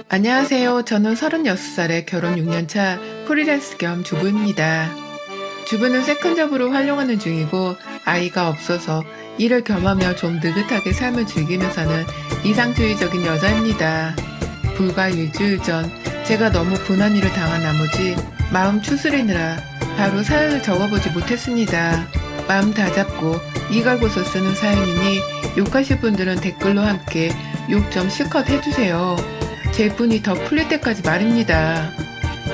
안녕하세요. 저는 36살에 결혼 6년차 프리랜서 겸 주부입니다. 주부는 세컨잡으로 활용하는 중이고 아이가 없어서 일을 겸하며 좀 느긋하게 삶을 즐기며 사는 이상주의적인 여자입니다. 불과 일주일 전 제가 너무 분한 일을 당한 나머지 마음 추스리느라 바로 사연을 적어보지 못했습니다. 마음 다잡고 이갈고서 쓰는 사연이니 욕하실 분들은 댓글로 함께 욕 좀 실컷 해주세요. 제 분이 더 풀릴 때까지 말입니다.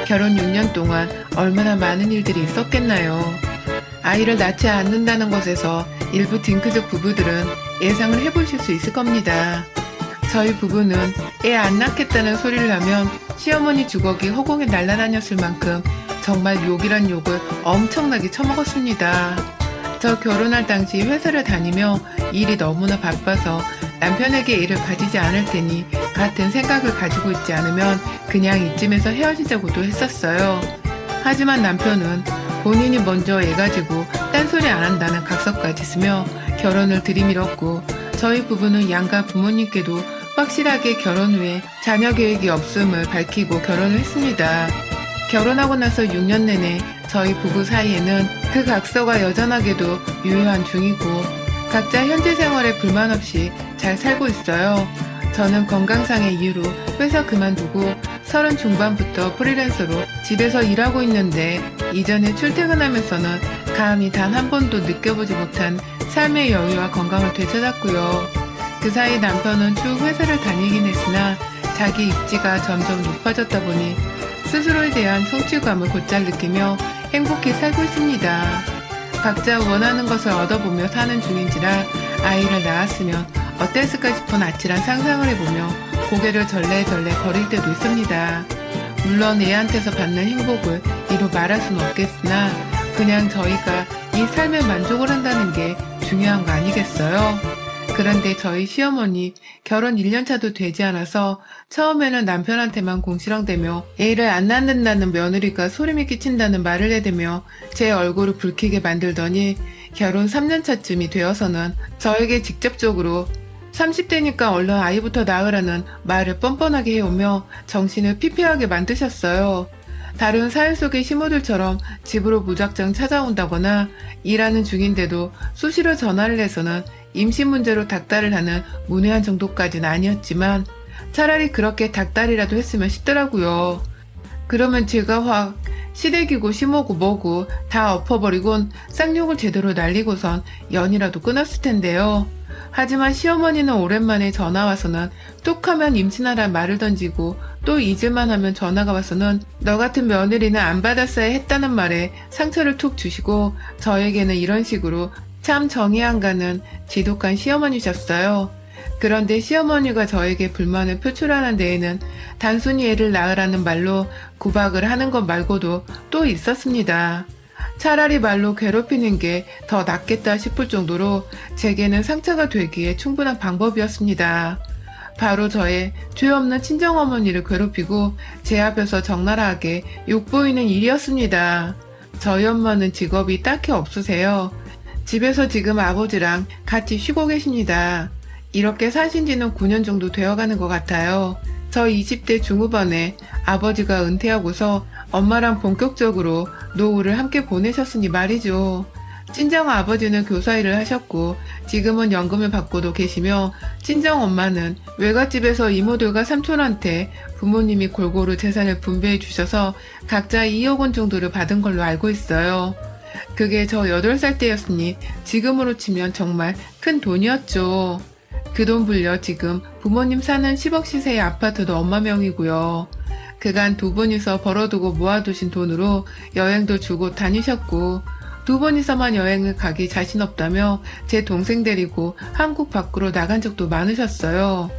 결혼 6년 동안 얼마나 많은 일들이 있었겠나요. 아이를 낳지 않는다는 것에서 일부 딩크족 부부들은 예상을 해보실 수 있을 겁니다. 저희 부부는 애 안 낳겠다는 소리를 하면 시어머니 주걱이 허공에 날아다녔을 만큼 정말 욕이란 욕을 엄청나게 처먹었습니다. 저 결혼할 당시 회사를 다니며 일이 너무나 바빠서 남편에게 일을 가지지 않을 테니 같은 생각을 가지고 있지 않으면 그냥 이쯤에서 헤어지자고도 했었어요. 하지만 남편은 본인이 먼저 애 가지고 딴소리 안 한다는 각서까지 쓰며 결혼을 들이밀었고 저희 부부는 양가 부모님께도 확실하게 결혼 후에 자녀 계획이 없음을 밝히고 결혼을 했습니다. 결혼하고 나서 6년 내내 저희 부부 사이에는 그 각서가 여전하게도 유효한 중이고 각자 현재 생활에 불만 없이 잘 살고 있어요. 저는 건강상의 이유로 회사 그만두고 30 중반부터 프리랜서로 집에서 일하고 있는데 이전에 출퇴근하면서는 감히 단 한 번도 느껴보지 못한 삶의 여유와 건강을 되찾았고요. 그 사이 남편은 쭉 회사를 다니긴 했으나 자기 입지가 점점 높아졌다 보니 스스로에 대한 성취감을 곧잘 느끼며 행복히 살고 있습니다. 각자 원하는 것을 얻어보며 사는 중인지라 아이를 낳았으면 어땠을까 싶은 아찔한 상상을 해보며 고개를 절레절레 거릴 때도 있습니다. 물론 애한테서 받는 행복을 이루 말할 수는 없겠으나 그냥 저희가 이 삶에 만족을 한다는 게 중요한 거 아니겠어요? 그런데 저희 시어머니 결혼 1년차도 되지 않아서 처음에는 남편한테만 공시렁대며 애를 안 낳는다는 며느리가 소름이 끼친다는 말을 해대며 제 얼굴을 붉히게 만들더니 결혼 3년차쯤이 되어서는 저에게 직접적으로 30대니까 얼른 아이부터 낳으라는 말을 뻔뻔하게 해오며 정신을 피폐하게 만드셨어요. 다른 사회 속의 시모들처럼 집으로 무작정 찾아온다거나 일하는 중인데도 수시로 전화를 해서는 임신 문제로 닥달을 하는 문외한 정도까지는 아니었지만 차라리 그렇게 닥달이라도 했으면 싶더라고요. 그러면 제가 확 시댁이고 시모고 뭐고 다 엎어버리곤 쌍욕을 제대로 날리고선 연이라도 끊었을 텐데요. 하지만 시어머니는 오랜만에 전화 와서는 뚝하면 임신하란 말을 던지고 또 잊을만 하면 전화가 와서는 너 같은 며느리는 안 받았어야 했다는 말에 상처를 툭 주시고 저에게는 이런 식으로 참 정이 안 가는 지독한 시어머니셨어요. 그런데 시어머니가 저에게 불만을 표출하는 데에는 단순히 애를 낳으라는 말로 구박을 하는 것 말고도 또 있었습니다. 차라리 말로 괴롭히는 게 더 낫겠다 싶을 정도로 제게는 상처가 되기에 충분한 방법이었습니다. 바로 저의 죄 없는 친정어머니를 괴롭히고 제 앞에서 적나라하게 욕보이는 일이었습니다. 저희 엄마는 직업이 딱히 없으세요. 집에서 지금 아버지랑 같이 쉬고 계십니다. 이렇게 사신 지는 9년 정도 되어가는 것 같아요. 저 20대 중후반에 아버지가 은퇴하고서 엄마랑 본격적으로 노후를 함께 보내셨으니 말이죠. 친정 아버지는 교사 일을 하셨고 지금은 연금을 받고도 계시며 친정 엄마는 외갓집에서 이모들과 삼촌한테 부모님이 골고루 재산을 분배해 주셔서 각자 2억 원 정도를 받은 걸로 알고 있어요. 그게 저 8살 때였으니 지금으로 치면 정말 큰 돈이었죠. 그 돈 불려 지금 부모님 사는 10억 시세의 아파트도 엄마 명이고요. 그간 두 분이서 벌어두고 모아두신 돈으로 여행도 주고 다니셨고 두 분이서만 여행을 가기 자신 없다며 제 동생 데리고 한국 밖으로 나간 적도 많으셨어요.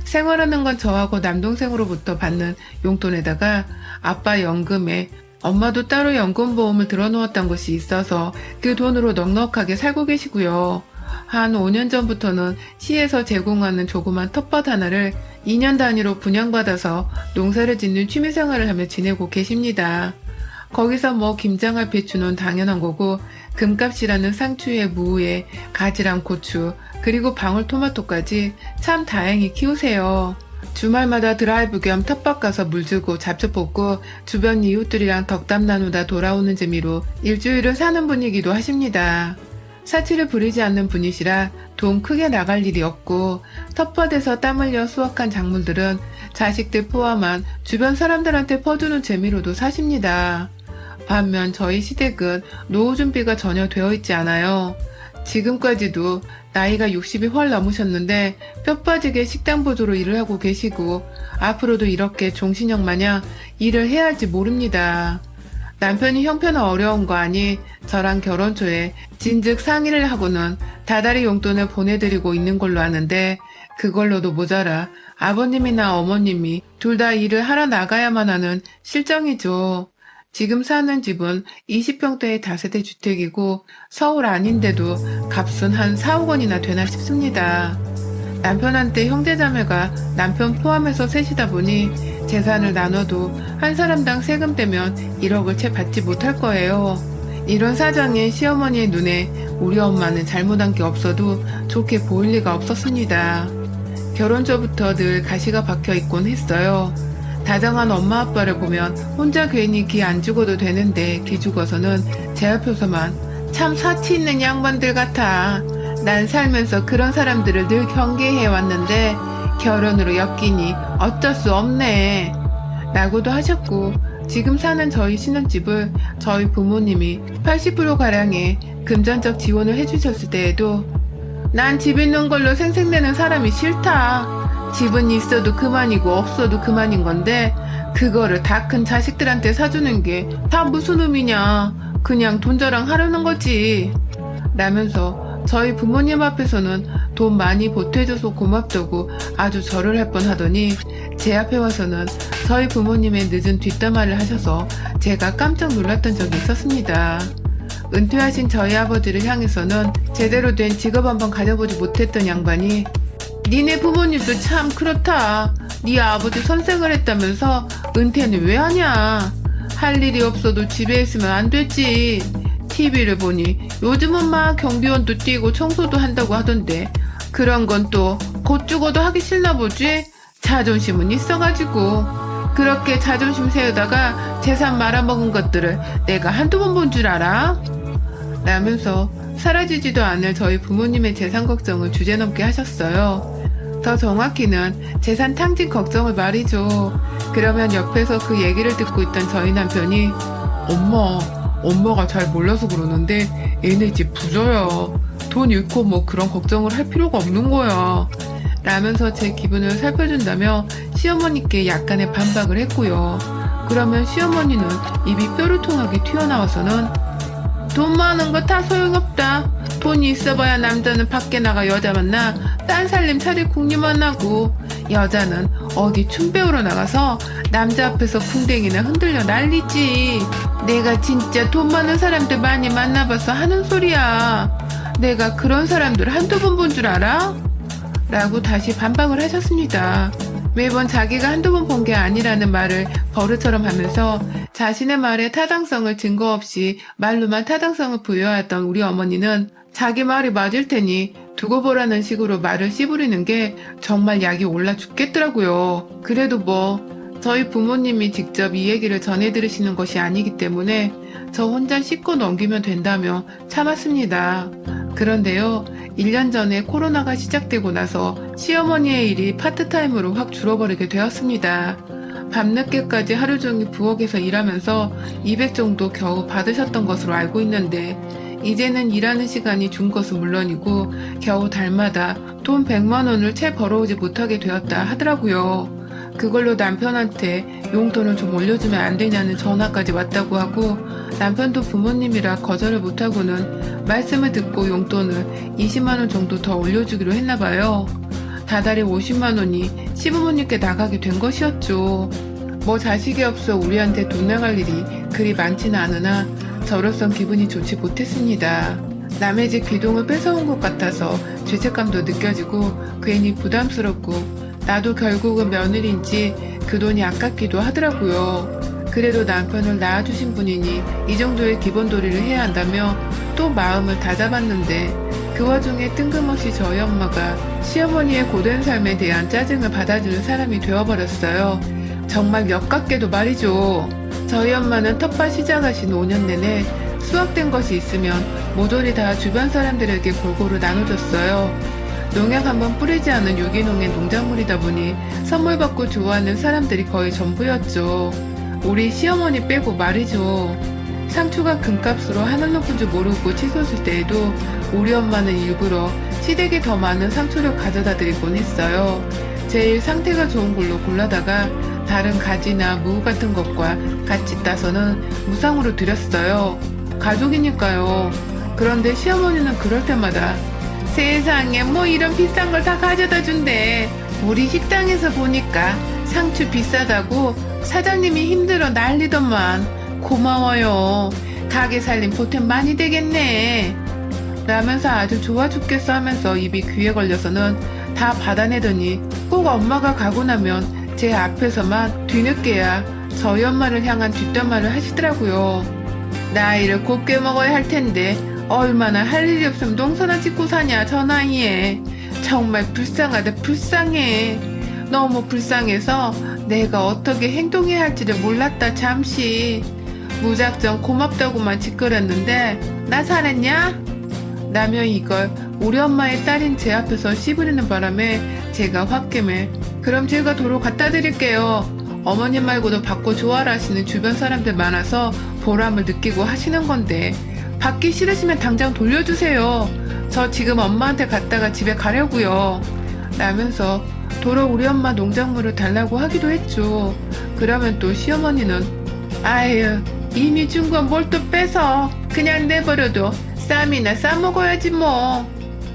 생활하는 건 저하고 남동생으로부터 받는 용돈에다가 아빠 연금에 엄마도 따로 연금보험을 들어놓았던 것이 있어서 그 돈으로 넉넉하게 살고 계시고요. 한 5년 전부터는 시에서 제공하는 조그만 텃밭 하나를 2년 단위로 분양받아서 농사를 짓는 취미생활을 하며 지내고 계십니다. 거기서 뭐 김장할 배추는 당연한 거고 금값이라는 상추에 무에 가지랑 고추 그리고 방울토마토까지 참 다행히 키우세요. 주말마다 드라이브 겸 텃밭 가서 물 주고 잡초 뽑고 주변 이웃들이랑 덕담 나누다 돌아오는 재미로 일주일을 사는 분이기도 하십니다. 사치를 부리지 않는 분이시라 돈 크게 나갈 일이 없고 텃밭에서 땀 흘려 수확한 작물들은 자식들 포함한 주변 사람들한테 퍼주는 재미로도 사십니다. 반면 저희 시댁은 노후 준비가 전혀 되어 있지 않아요. 지금까지도 나이가 60이 훨 넘으셨는데 뼈 빠지게 식당 보조로 일을 하고 계시고 앞으로도 이렇게 종신형 마냥 일을 해야 할지 모릅니다. 남편이 형편은 어려운 거 아니 저랑 결혼 초에 진즉 상의를 하고는 다달이 용돈을 보내드리고 있는 걸로 아는데 그걸로도 모자라 아버님이나 어머님이 둘 다 일을 하러 나가야만 하는 실정이죠. 지금 사는 집은 20평대의 다세대 주택이고 서울 아닌데도 값은 한 4억 원이나 되나 싶습니다. 남편한테 형제자매가 남편 포함해서 셋이다 보니 재산을 나눠도 한 사람당 세금 떼면 1억을 채 받지 못할 거예요. 이런 사정에 시어머니의 눈에 우리 엄마는 잘못한 게 없어도 좋게 보일 리가 없었습니다. 결혼 전부터 늘 가시가 박혀 있곤 했어요. 다정한 엄마 아빠를 보면 혼자 괜히 기 안 죽어도 되는데 기 죽어서는 제 앞에서만 참 사치 있는 양반들 같아. 난 살면서 그런 사람들을 늘 경계해 왔는데 결혼으로 엮이니 어쩔 수 없네. 라고도 하셨고 지금 사는 저희 신혼집을 저희 부모님이 80%가량의 금전적 지원을 해주셨을 때에도 난 집 있는 걸로 생색내는 사람이 싫다. 집은 있어도 그만이고 없어도 그만인 건데 그거를 다 큰 자식들한테 사주는 게 다 무슨 의미냐. 그냥 돈 자랑하려는 거지. 라면서 저희 부모님 앞에서는 돈 많이 보태줘서 고맙다고 아주 절을 할 뻔하더니 제 앞에 와서는 저희 부모님의 늦은 뒷담화를 하셔서 제가 깜짝 놀랐던 적이 있었습니다. 은퇴하신 저희 아버지를 향해서는 제대로 된 직업 한번 가져보지 못했던 양반이 니네 부모님도 참 그렇다. 네 아버지 선생을 했다면서 은퇴는 왜 하냐. 할 일이 없어도 집에 있으면 안 되지. TV를 보니 요즘은 막 경비원도 뛰고 청소도 한다고 하던데 그런 건 또 곧 죽어도 하기 싫나 보지. 자존심은 있어가지고 그렇게 자존심 세우다가 재산 말아먹은 것들을 내가 한두 번 본 줄 알아? 라면서 사라지지도 않을 저희 부모님의 재산 걱정을 주제넘게 하셨어요. 더 정확히는 재산 탕진 걱정을 말이죠. 그러면 옆에서 그 얘기를 듣고 있던 저희 남편이 엄마가 잘 몰라서 그러는데 얘네 집 부자야. 돈 잃고 뭐 그런 걱정을 할 필요가 없는 거야. 라면서 제 기분을 살펴준다며 시어머니께 약간의 반박을 했고요. 그러면 시어머니는 입이 뾰루통하게 튀어나와서는 돈 많은 거 다 소용없다. 돈이 있어봐야 남자는 밖에 나가 여자 만나 딴 살림 차릴 궁리만 하고 여자는 어디 춤 배우러 나가서 남자 앞에서 궁뎅이나 흔들려 난리지. 내가 진짜 돈 많은 사람들 많이 만나봐서 하는 소리야. 내가 그런 사람들 한두 번 본 줄 알아? 라고 다시 반박을 하셨습니다. 매번 자기가 한두 번 본 게 아니라는 말을 버릇처럼 하면서 자신의 말에 타당성을 증거 없이 말로만 타당성을 부여하던 우리 어머니는 자기 말이 맞을 테니 두고 보라는 식으로 말을 씨부리는 게 정말 약이 올라 죽겠더라고요. 그래도 뭐 저희 부모님이 직접 이 얘기를 전해 들으시는 것이 아니기 때문에 저 혼자 씻고 넘기면 된다며 참았습니다. 그런데요, 1년 전에 코로나가 시작되고 나서 시어머니의 일이 파트타임으로 확 줄어버리게 되었습니다. 밤늦게까지 하루 종일 부엌에서 일하면서 200 정도 겨우 받으셨던 것으로 알고 있는데 이제는 일하는 시간이 준 것은 물론이고 겨우 달마다 돈 100만 원을 채 벌어오지 못하게 되었다 하더라고요. 그걸로 남편한테 용돈을 좀 올려주면 안 되냐는 전화까지 왔다고 하고 남편도 부모님이라 거절을 못하고는 말씀을 듣고 용돈을 20만 원 정도 더 올려주기로 했나봐요. 다달이 50만 원이 시부모님께 나가게 된 것이었죠. 뭐 자식이 없어 우리한테 돈 나갈 일이 그리 많지는 않으나 저로선 기분이 좋지 못했습니다. 남의 집 귀동을 뺏어온 것 같아서 죄책감도 느껴지고 괜히 부담스럽고 나도 결국은 며느리인지 그 돈이 아깝기도 하더라고요. 그래도 남편을 낳아주신 분이니 이 정도의 기본 도리를 해야 한다며 또 마음을 다잡았는데 그 와중에 뜬금없이 저희 엄마가 시어머니의 고된 삶에 대한 짜증을 받아주는 사람이 되어버렸어요. 정말 역같게도 말이죠. 저희 엄마는 텃밭 시작하신 5년 내내 수확된 것이 있으면 모조리 다 주변 사람들에게 골고루 나눠줬어요. 농약 한번 뿌리지 않은 유기농의 농작물이다 보니 선물 받고 좋아하는 사람들이 거의 전부였죠. 우리 시어머니 빼고 말이죠. 상추가 금값으로 하늘 높은 줄 모르고 치솟을 때에도 우리 엄마는 일부러 시댁에 더 많은 상추를 가져다 드리곤 했어요. 제일 상태가 좋은 걸로 골라다가 다른 가지나 무 같은 것과 같이 따서는 무상으로 드렸어요. 가족이니까요. 그런데 시어머니는 그럴 때마다 세상에 뭐 이런 비싼 걸 다 가져다 준대. 우리 식당에서 보니까 상추 비싸다고 사장님이 힘들어 난리더만. 고마워요. 가게 살림 보탬 많이 되겠네. 라면서 아주 좋아 죽겠어 하면서 입이 귀에 걸려서는 다 받아내더니 꼭 엄마가 가고 나면 제 앞에서만 뒤늦게야 저희 엄마를 향한 뒷담화를 하시더라고요. 나이를 곱게 먹어야 할 텐데 얼마나 할 일이 없으면 농사나 짓고 사냐 저 나이에. 정말 불쌍하다 불쌍해. 너무 불쌍해서 내가 어떻게 행동해야 할지를 몰랐다 잠시. 무작정 고맙다고만 짓거렸는데 나 잘했냐? 라며 이걸 우리 엄마의 딸인 제 앞에서 씨부리는 바람에 제가 홧김에 그럼 제가 도로 갖다 드릴게요. 어머님 말고도 받고 좋아라 하시는 주변 사람들 많아서 보람을 느끼고 하시는 건데 받기 싫으시면 당장 돌려주세요. 저 지금 엄마한테 갔다가 집에 가려고요. 라면서 도로 우리 엄마 농작물을 달라고 하기도 했죠. 그러면 또 시어머니는 아유 이미 준 건 뭘 또 뺏어. 그냥 내버려둬. 쌈이나 싸먹어야지 뭐.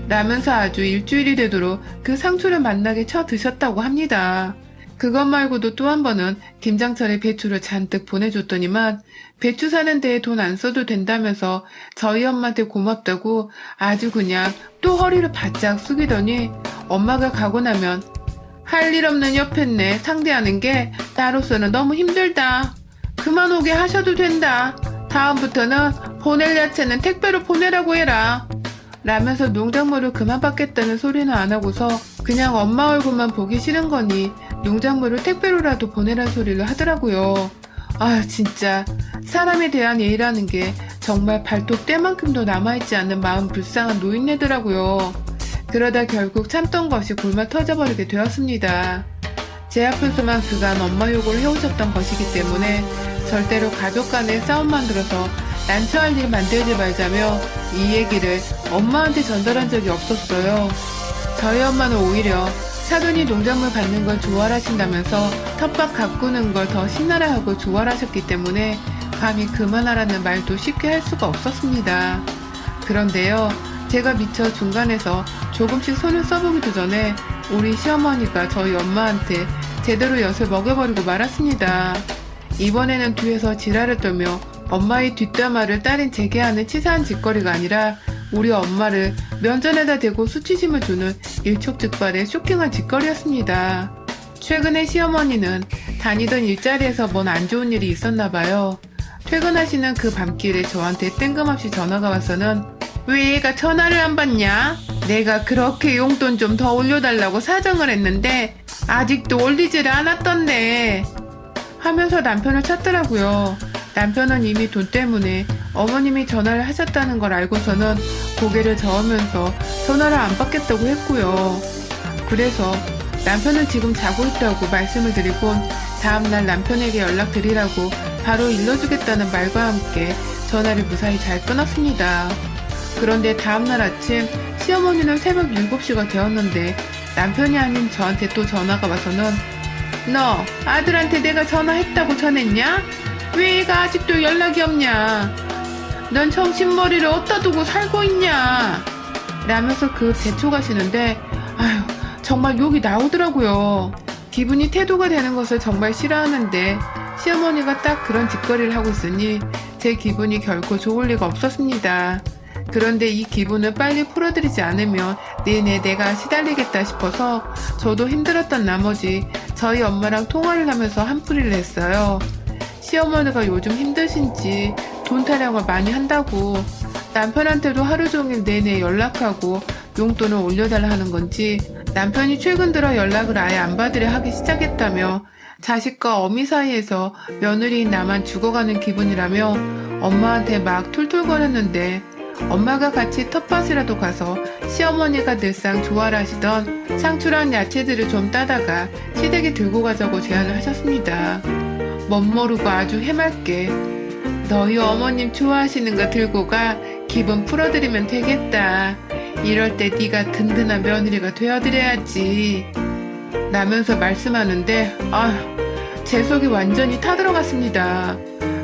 라면서 아주 일주일이 되도록 그 상추를 맛나게 쳐 드셨다고 합니다. 그것 말고도 또 한 번은 김장철에 배추를 잔뜩 보내줬더니만 배추 사는 데에 돈 안 써도 된다면서 저희 엄마한테 고맙다고 아주 그냥 또 허리를 바짝 숙이더니 엄마가 가고 나면 할 일 없는 옆했네 상대하는 게 나로서는 너무 힘들다. 그만 오게 하셔도 된다. 다음부터는 보낼 야채는 택배로 보내라고 해라. 라면서 농작물을 그만 받겠다는 소리는 안 하고서 그냥 엄마 얼굴만 보기 싫은 거니 농작물을 택배로라도 보내란 소리를 하더라고요. 아 진짜 사람에 대한 예의라는 게 정말 발톱 때만큼도 남아있지 않는 마음 불쌍한 노인네더라고요. 그러다 결국 참던 것이 골마 터져버리게 되었습니다. 제 앞에서만 그간 엄마 욕을 해오셨던 것이기 때문에 절대로 가족 간의 싸움만 들어서 난처할 일 만들지 말자며 이 얘기를 엄마한테 전달한 적이 없었어요. 저희 엄마는 오히려 사돈이 농작물 받는 걸 좋아하신다면서 텃밭 가꾸는 걸 더 신나라 하고 좋아하셨기 때문에 감히 그만하라는 말도 쉽게 할 수가 없었습니다. 그런데요, 제가 미처 중간에서 조금씩 손을 써보기도 전에 우리 시어머니가 저희 엄마한테 제대로 엿을 먹여버리고 말았습니다. 이번에는 뒤에서 지랄을 떨며 엄마의 뒷담화를 딸인 제게 하는 치사한 짓거리가 아니라 우리 엄마를 면전에다 대고 수치심을 주는 일촉즉발의 쇼킹한 짓거리였습니다. 최근에 시어머니는 다니던 일자리에서 뭔 안 좋은 일이 있었나 봐요. 퇴근하시는 그 밤길에 저한테 뜬금없이 전화가 와서는 왜 얘가 전화를 안 받냐? 내가 그렇게 용돈 좀 더 올려달라고 사정을 했는데 아직도 올리지를 않았던데 하면서 남편을 찾더라고요. 남편은 이미 돈 때문에 어머님이 전화를 하셨다는 걸 알고서는 고개를 저으면서 전화를 안 받겠다고 했고요. 그래서 남편은 지금 자고 있다고 말씀을 드리곤 다음날 남편에게 연락드리라고 바로 일러주겠다는 말과 함께 전화를 무사히 잘 끊었습니다. 그런데 다음날 아침 시어머니는 새벽 7시가 되었는데 남편이 아닌 저한테 또 전화가 와서는 너 아들한테 내가 전화했다고 전했냐? 왜 얘가 아직도 연락이 없냐? 넌 정신머리를 어디다 두고 살고 있냐? 라면서 그 재촉하시는데 아휴 정말 욕이 나오더라고요. 기분이 태도가 되는 것을 정말 싫어하는데 시어머니가 딱 그런 짓거리를 하고 있으니 제 기분이 결코 좋을 리가 없었습니다. 그런데 이 기분을 빨리 풀어드리지 않으면 내내 내가 시달리겠다 싶어서 저도 힘들었던 나머지 저희 엄마랑 통화를 하면서 한풀이를 했어요. 시어머니가 요즘 힘드신지 돈 타령을 많이 한다고 남편한테도 하루 종일 내내 연락하고 용돈을 올려달라 하는 건지 남편이 최근 들어 연락을 아예 안 받으려 하기 시작했다며 자식과 어미 사이에서 며느리인 나만 죽어가는 기분이라며 엄마한테 막 툴툴거렸는데 엄마가 같이 텃밭이라도 가서 시어머니가 늘상 좋아라 하시던 상추랑 야채들을 좀 따다가 시댁에 들고 가자고 제안을 하셨습니다. 멋모르고 아주 해맑게 너희 어머님 좋아하시는 거 들고 가 기분 풀어드리면 되겠다. 이럴 때 네가 든든한 며느리가 되어드려야지. 라면서 말씀하는데 제 속이 완전히 타들어갔습니다.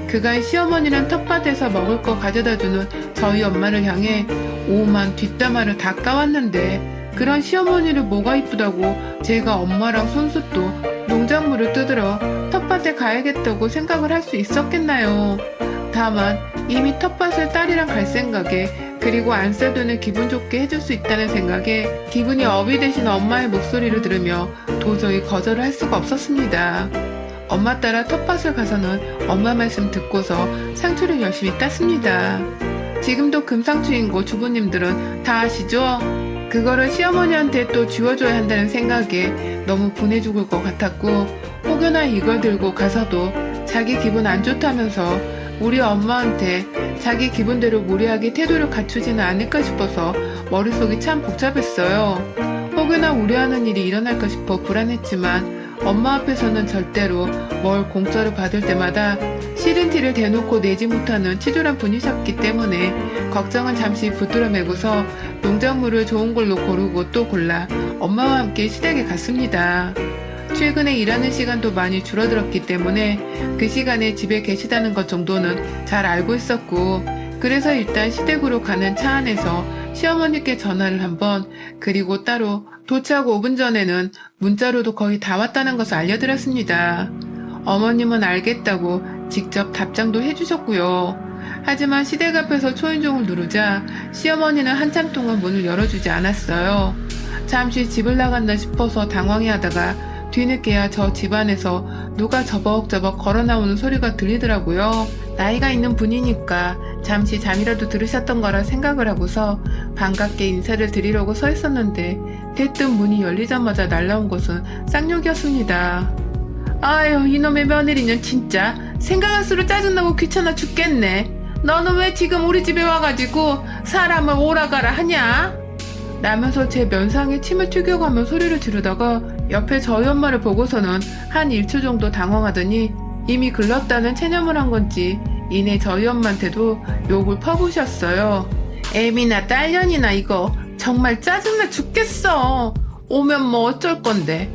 그간 시어머니는 텃밭에서 먹을 거 가져다주는 저희 엄마를 향해 오만 뒷담화를 다 까왔는데 그런 시어머니를 뭐가 이쁘다고 제가 엄마랑 손수 또 농작물을 뜯으러 텃밭에 가야겠다고 생각을 할 수 있었겠나요. 다만 이미 텃밭을 딸이랑 갈 생각에 그리고 안 써두는 기분 좋게 해줄 수 있다는 생각에 기분이 업이 되신 엄마의 목소리를 들으며 도저히 거절을 할 수가 없었습니다. 엄마 따라 텃밭을 가서는 엄마 말씀 듣고서 상추를 열심히 땄습니다. 지금도 금상추인 거 주부님들은 다 아시죠? 그거를 시어머니한테 또 쥐어줘야 한다는 생각에 너무 분해 죽을 것 같았고 혹여나 이걸 들고 가서도 자기 기분 안 좋다면서 우리 엄마한테 자기 기분대로 무리하게 태도를 갖추지는 않을까 싶어서 머릿속이 참 복잡했어요. 혹여나 우려하는 일이 일어날까 싶어 불안했지만 엄마 앞에서는 절대로 뭘 공짜로 받을 때마다 싫은 티를 대놓고 내지 못하는 치졸한 분이셨기 때문에 걱정은 잠시 붙들어 매고서 농작물을 좋은 걸로 고르고 또 골라 엄마와 함께 시댁에 갔습니다. 최근에 일하는 시간도 많이 줄어들었기 때문에 그 시간에 집에 계시다는 것 정도는 잘 알고 있었고 그래서 일단 시댁으로 가는 차 안에서 시어머니께 전화를 한번 그리고 따로 도착 5분 전에는 문자로도 거의 다 왔다는 것을 알려드렸습니다. 어머님은 알겠다고 직접 답장도 해주셨고요. 하지만 시댁 앞에서 초인종을 누르자 시어머니는 한참 동안 문을 열어주지 않았어요. 잠시 집을 나갔나 싶어서 당황해하다가 뒤늦게야 저 집안에서 누가 저벅저벅 걸어 나오는 소리가 들리더라고요. 나이가 있는 분이니까 잠시 잠이라도 들으셨던 거라 생각을 하고서 반갑게 인사를 드리려고 서 있었는데 대뜸 문이 열리자마자 날라온 것은 쌍욕이었습니다. 아유 이놈의 며느리는 진짜 생각할수록 짜증나고 귀찮아 죽겠네. 너는 왜 지금 우리 집에 와가지고 사람을 오라가라 하냐? 라면서 제 면상에 침을 튀겨가며 소리를 지르다가 옆에 저희 엄마를 보고서는 한 1초 정도 당황하더니 이미 글렀다는 체념을 한 건지 이내 저희 엄마한테도 욕을 퍼부으셨어요. 애미나 딸년이나 이거 정말 짜증나 죽겠어. 오면 뭐 어쩔 건데.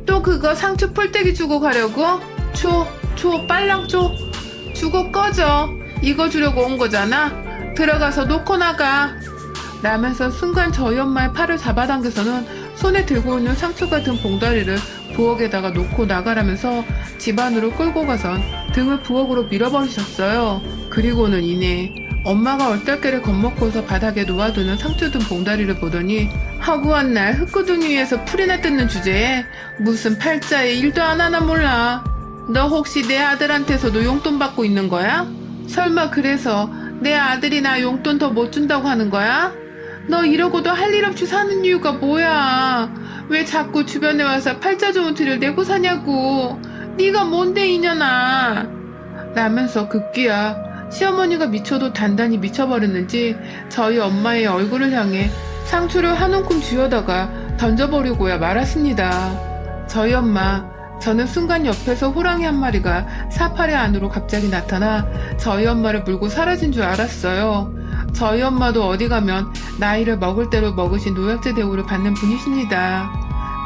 또 그거 상추 풀떼기 주고 가려고? 줘 빨랑 줘. 주고 꺼져. 이거 주려고 온 거잖아. 들어가서 놓고 나가. 라면서 순간 저희 엄마의 팔을 잡아당겨서는 손에 들고 있는 상추 같은 봉다리를 부엌에다가 놓고 나가라면서 집 안으로 끌고 가선 등을 부엌으로 밀어버리셨어요. 그리고는 이내 엄마가 얼떨결에 겁먹고서 바닥에 놓아두는 상추 든 봉다리를 보더니 허구한 날 흙구덩이 위에서 풀이나 뜯는 주제에 무슨 팔자에 일도 안 하나 몰라. 너 혹시 내 아들한테서도 용돈 받고 있는 거야? 설마 그래서 내 아들이 나 용돈 더 못 준다고 하는 거야? 너 이러고도 할 일 없이 사는 이유가 뭐야? 왜 자꾸 주변에 와서 팔자 좋은 티를 내고 사냐고. 네가 뭔데 이년아. 라면서 급기야 시어머니가 미쳐도 단단히 미쳐버렸는지 저희 엄마의 얼굴을 향해 상추를 한 움큼 쥐어다가 던져버리고야 말았습니다. 저희 엄마, 저는 순간 옆에서 호랑이 한 마리가 사파리 안으로 갑자기 나타나 저희 엄마를 물고 사라진 줄 알았어요. 저희 엄마도 어디 가면 나이를 먹을 대로 먹으신 노약자 대우를 받는 분이십니다.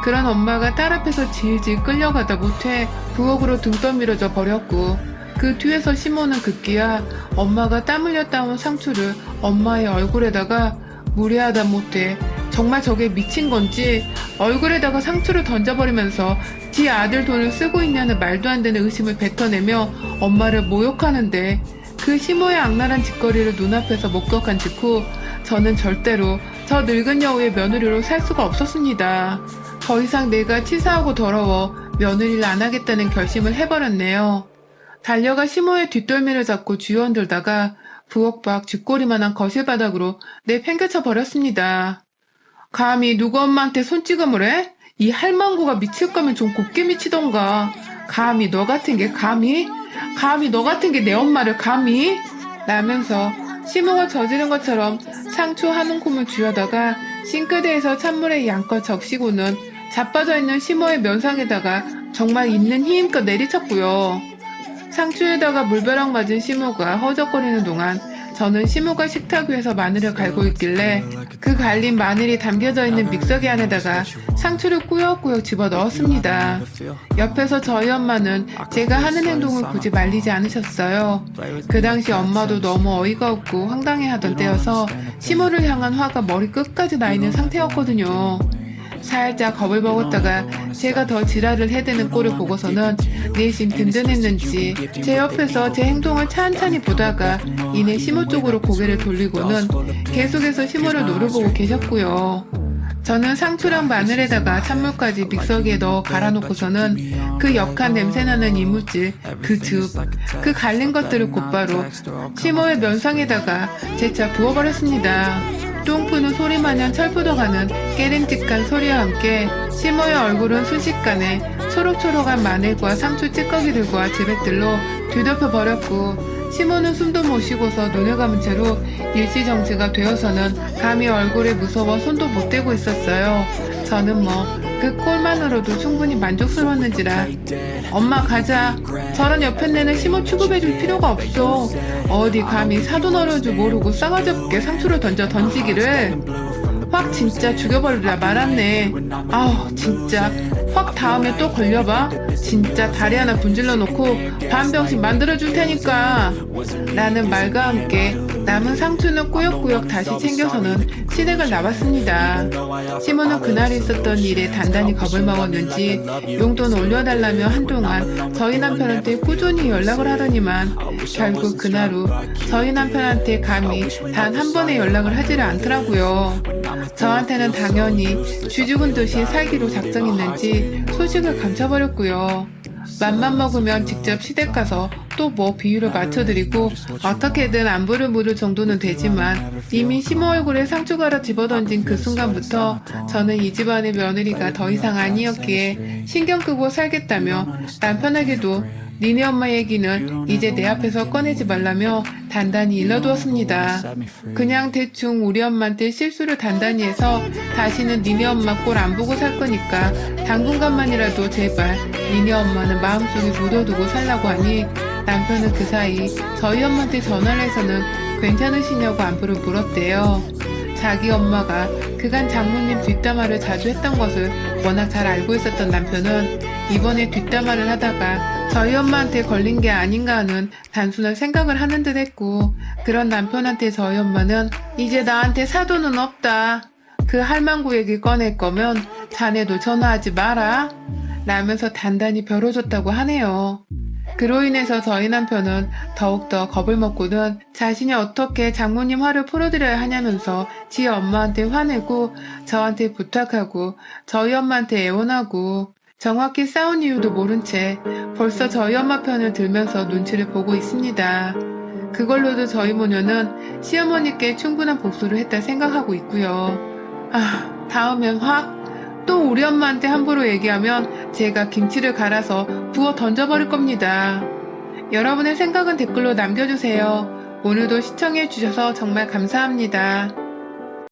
그런 엄마가 딸 앞에서 질질 끌려가다 못해 부엌으로 등 떠밀어져 버렸고 그 뒤에서 시모는 급기야 엄마가 땀 흘려 따온 상추를 엄마의 얼굴에다가 무례하다 못해 정말 저게 미친 건지 얼굴에다가 상추를 던져버리면서 지 아들 돈을 쓰고 있냐는 말도 안 되는 의심을 뱉어내며 엄마를 모욕하는데 그 시모의 악랄한 짓거리를 눈앞에서 목격한 직후 저는 절대로 저 늙은 여우의 며느리로 살 수가 없었습니다. 더 이상 내가 치사하고 더러워 며느리를 안 하겠다는 결심을 해버렸네요. 달려가 시모의 뒷덜미를 잡고 쥐어흔들다가 부엌 밖 쥐꼬리만한 거실 바닥으로 내팽개쳐 버렸습니다. 감히 누구 엄마한테 손찌검을 해? 이 할망구가 미칠 거면 좀 곱게 미치던가. 감히 너 같은 게 감히 너 같은 게 내 엄마를 감히? 라면서 시모가 저지른 것처럼 상추 한 움큼을 쥐어다가 싱크대에서 찬물에 양껏 적시고는 자빠져 있는 시모의 면상에다가 정말 있는 힘껏 내리쳤고요. 상추에다가 물벼락 맞은 시모가 허적거리는 동안 저는 시모가 식탁 위에서 마늘을 갈고 있길래 그 갈린 마늘이 담겨져 있는 믹서기 안에다가 상추를 꾸역꾸역 집어 넣었습니다. 옆에서 저희 엄마는 제가 하는 행동을 굳이 말리지 않으셨어요. 그 당시 엄마도 너무 어이가 없고 황당해하던 때여서 시모를 향한 화가 머리 끝까지 나 있는 상태였거든요. 살짝 겁을 먹었다가 제가 더 지랄을 해대는 꼴을 보고서는 내심 든든했는지 제 옆에서 제 행동을 찬찬히 보다가 이내 시모 쪽으로 고개를 돌리고는 계속해서 시모를 노려보고 계셨고요. 저는 상추랑 마늘에다가 찬물까지 믹서기에 넣어 갈아놓고서는 그 역한 냄새나는 이물질, 그 갈린 것들을 곧바로 시모의 면상에다가 재차 부어버렸습니다. 똥 푸는 소리마냥 철푸덕하는 깨림직한 소리와 함께 시모의 얼굴은 순식간에 초록초록한 마늘과 상추 찌꺼기들과 지렛들로 뒤덮여 버렸고 시모는 숨도 못 쉬고서 눈을 감은 채로 일시정지가 되어서는 감히 얼굴에 무서워 손도 못 대고 있었어요. 저는 그 꼴만으로도 충분히 만족스러웠는지라 엄마 가자. 저런 옆에내는 시모 취급해줄 필요가 없어. 어디 감히 사돈 어려운 줄 모르고 싸가지 없게 상추를 던지기를. 확 진짜 죽여버리라 말았네. 아우 진짜 확 다음에 또 걸려봐. 진짜 다리 하나 분질러 놓고 반병씩 만들어줄 테니까. 라는 말과 함께 남은 상추는 꾸역꾸역 다시 챙겨서는 시댁을 나왔습니다. 시모는 그날 있었던 일에 단단히 겁을 먹었는지 용돈 올려달라며 한동안 저희 남편한테 꾸준히 연락을 하더니만 결국 그날 후 저희 남편한테 감히 단 한 번의 연락을 하지를 않더라고요. 저한테는 당연히 쥐 죽은 듯이 살기로 작정했는지 소식을 감춰버렸고요. 맘만 먹으면 직접 시댁 가서 또 비유를 맞춰드리고 어떻게든 안부를 물을 정도는 되지만 이미 시모 얼굴에 상추 갈아 집어던진 그 순간부터 저는 이 집안의 며느리가 더 이상 아니었기에 신경 끄고 살겠다며 남편에게도 니네 엄마 얘기는 이제 내 앞에서 꺼내지 말라며 단단히 일러두었습니다. 그냥 대충 우리 엄마한테 실수를 단단히 해서 다시는 니네 엄마 꼴 안 보고 살 거니까 당분간만이라도 제발 니네 엄마는 마음속에 묻어두고 살라고 하니 남편은 그 사이 저희 엄마한테 전화를 해서는 괜찮으시냐고 안부를 물었대요. 자기 엄마가 그간 장모님 뒷담화를 자주 했던 것을 워낙 잘 알고 있었던 남편은 이번에 뒷담화를 하다가 저희 엄마한테 걸린 게 아닌가 하는 단순한 생각을 하는 듯 했고, 그런 남편한테 저희 엄마는 이제 나한테 사돈은 없다. 그 할망구 얘기 꺼낼 거면 자네도 전화하지 마라. 라면서 단단히 벼뤄줬다고 하네요. 그로 인해서 저희 남편은 더욱더 겁을 먹고는 자신이 어떻게 장모님 화를 풀어드려야 하냐면서 지 엄마한테 화내고 저한테 부탁하고 저희 엄마한테 애원하고 정확히 싸운 이유도 모른 채 벌써 저희 엄마 편을 들면서 눈치를 보고 있습니다. 그걸로도 저희 모녀는 시어머니께 충분한 복수를 했다 생각하고 있고요. 다음엔 확 또 우리 엄마한테 함부로 얘기하면 제가 김치를 갈아서 부어 던져버릴 겁니다. 여러분의 생각은 댓글로 남겨주세요. 오늘도 시청해주셔서 정말 감사합니다.